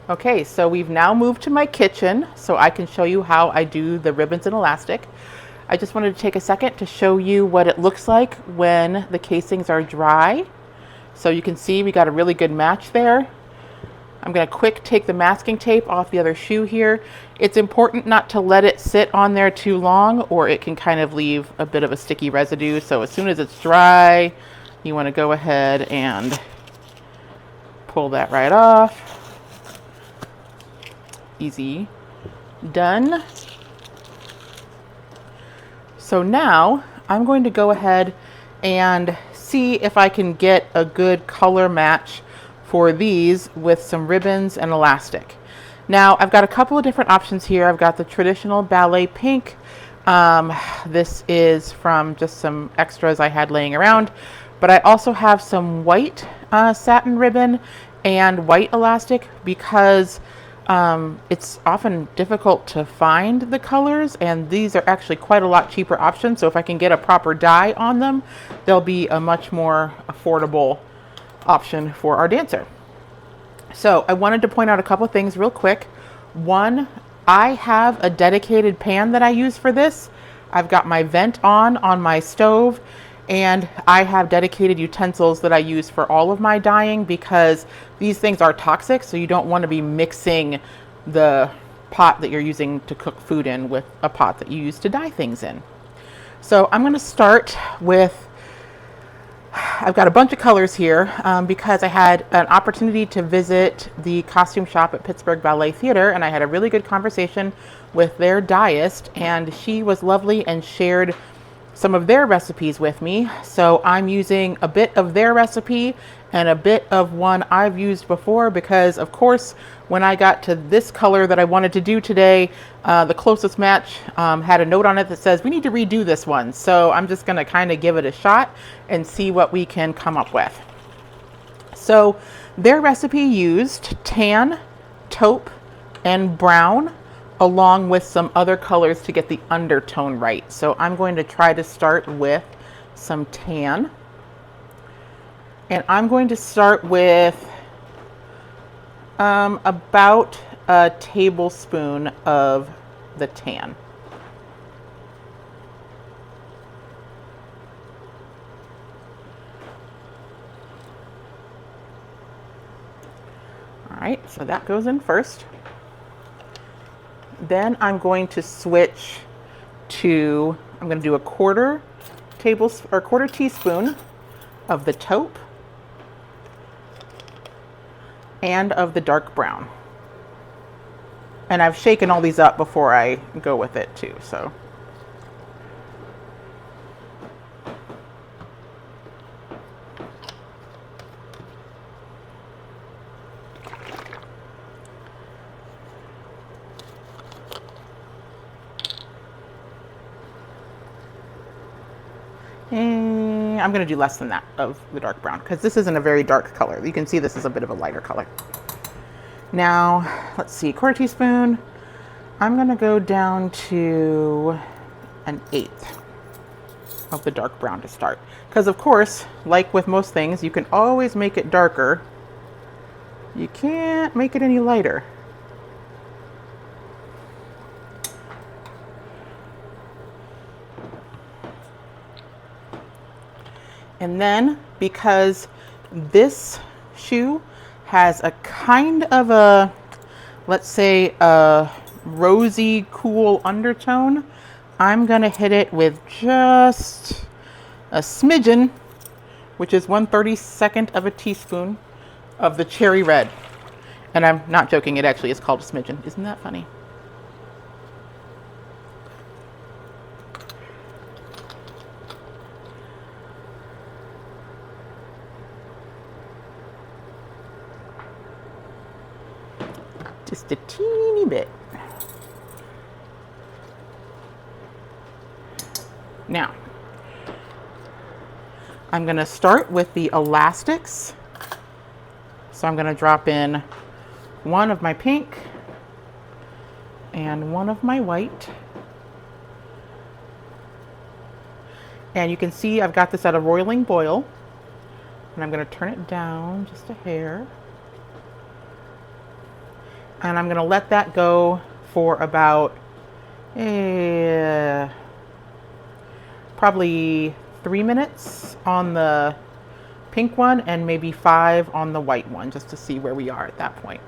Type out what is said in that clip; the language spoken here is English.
Okay, so we've now moved to my kitchen so I can show you how I do the ribbons and elastic. I just wanted to take a second to show you what it looks like when the casings are dry. So you can see we got a really good match there. I'm going to quick take the masking tape off the other shoe here. It's important not to let it sit on there too long or it can kind of leave a bit of a sticky residue. So as soon as it's dry, you want to go ahead and pull that right off. Easy. Done. So now I'm going to go ahead and see if I can get a good color match for these with some ribbons and elastic. Now I've got a couple of different options here. I've got the traditional ballet pink. This is from just some extras I had laying around, but I also have some white satin ribbon and white elastic because it's often difficult to find the colors, and these are actually quite a lot cheaper options. So if I can get a proper dye on them, they'll be a much more affordable option for our dancer. So I wanted to point out a couple things real quick. One, I have a dedicated pan that I use for this. I've got my vent on my stove, and I have dedicated utensils that I use for all of my dyeing because these things are toxic, so you don't want to be mixing the pot that you're using to cook food in with a pot that you use to dye things in. So I'm going to start with, I've got a bunch of colors here because I had an opportunity to visit the costume shop at Pittsburgh Ballet Theater, and I had a really good conversation with their dyist, and she was lovely and shared some of their recipes with me. So I'm using a bit of their recipe and a bit of one I've used before because, of course, when I got to this color that I wanted to do today, the closest match had a note on it that says we need to redo this one. So I'm just going to kind of give it a shot and see what we can come up with. So their recipe used tan, taupe, and brown, along with some other colors to get the undertone right. So I'm going to try to start with some tan. And I'm going to start with about a tablespoon of the tan. All right, so that goes in first. Then I'm going to switch to, I'm going to do a quarter teaspoon of the taupe and of the dark brown. And I've shaken all these up before I go with it too, so. I'm going to do less than that of the dark brown because this isn't a very dark color. You can see this is a bit of a lighter color. Now, let's see, quarter teaspoon. I'm going to go down to an eighth of the dark brown to start. Because of course, like with most things, you can always make it darker. You can't make it any lighter. And then, because this shoe has a kind of a, let's say, a rosy, cool undertone, I'm going to hit it with just a smidgen, which is 1/32 of a teaspoon of the cherry red. And I'm not joking, it actually is called a smidgen. Isn't that funny? Just a teeny bit. Now, I'm going to start with the elastics. So I'm going to drop in one of my pink and one of my white. And you can see I've got this at a roiling boil. And I'm going to turn it down just a hair. And I'm going to let that go for about probably 3 minutes on the pink one and maybe 5 on the white one, just to see where we are at that point.